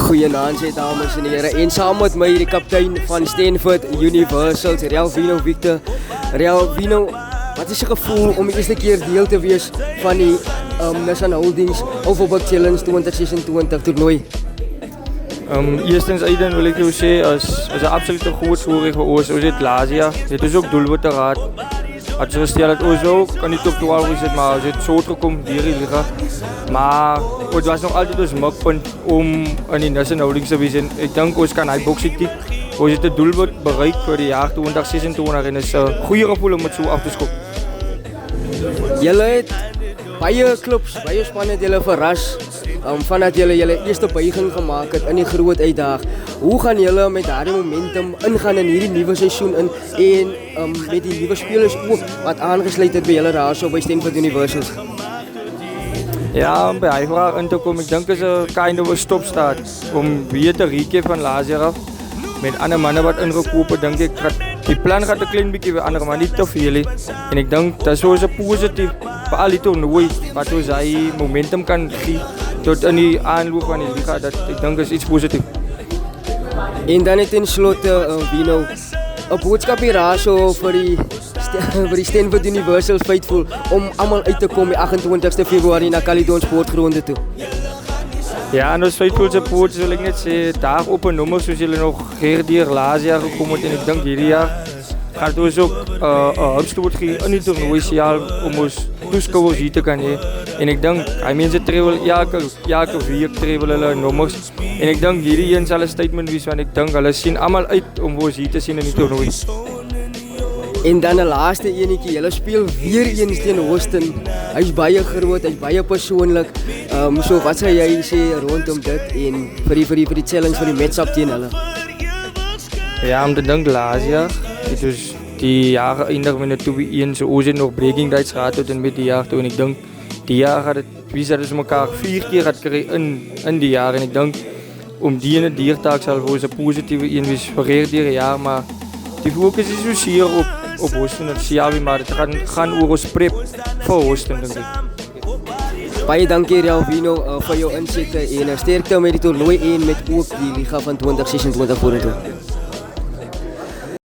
Goeienaand, dames en heren. En saam met my die kaptein van Stanford Universals, Relvino Victor. Relvino, wat is je gevoel om de eerste keer deel te wees van die Nissan Holdings Overbook Challenge 2026 toernooi? Eerstens Aiden wil ik jou zeggen, als een absolute goed voorrecht voor ons. We zitten laatst jaar, het is ook doelwitten gehad. Als je gesteld dat ons ook, kan niet op 12 zitten, maar we zitten zo teruggekomen hier in Liga. Maar het was nog altijd ons mikpunt om in die Nissan Holdings te wezen. Ik denk ons kan uitboksen. We zitten doelwit bereikt voor het jaar 2026 en het is een goede gevoel om het zo af te schoppen. Julle het baie clubs, baie spanne het julle verras. Vandat julle eerste buiging gemaak het in die groot uitdaag. Hoe gaan julle met daardie momentum ingaan in hierdie nuwe seisoen in en met die nuwe spelers ook wat aangesluit het by julle daar so by Stanford Universals? Ja, om bij die vraag in te komen, ik denk dat het een kind of a stop staat. Om weer te recap van laatst jaar af. Met andere mannen wat ingekopen, denk ik, die plan gaat een klein beetje weer andere, maar niet te veel. En ik denk dat zo is positief voor al die toernooi, wat ons die momentum kan geven tot in die aanloop van die liga. Dat, ik denk dat is iets positiefs. En dan het tenslotte, Vino, een boodschap hier zo voor die Stanford Universal Faithful om allemaal uit te komen 28 februari naar Caledon Sportgronden toe. Ja, en als Faithful support wil ik net zeggen, daar op een nummer zoals jullie nog hier laatst jaar gekomen en ik denk hierdie jaar gaat het ons ook een hupstoot geven in die toernooisiaal om ons toeschouwers hier te kunnen hebben. En ik denk, die mensen travel elke week travel hulle nummers. En ik denk hierdie een zal een statement wees, want ik denk hulle zien allemaal uit om ons hier te zien in die toernooi. En dan de laatste enetjie, julle speel weer eens teen Houston. Hy is baie groot, hy is baie persoonlik. So wat sal jy sê rondom dit en vir die challenge vir die matchup teen hulle? Ja, om te denken laatst jaar, dus die jaren eindigen met de 2-1, zo ons nog breaking rights gehad tot en met die jaar toe. En ik denk, die jaar gaat het, wie dat ze elkaar 4 keer gaat krijgen in die jaar. En ik denk, om die in het diertaak zal voor ze positieve inwees voor die jaar, maar die focus is zozeer op Houston, dat zie je maar het gaan over ons prep voor Houston, denk ik. Baie dankie Relvino vir jou insette en sterkte met die toernooi en met ook die liga van 2026 vorentoe.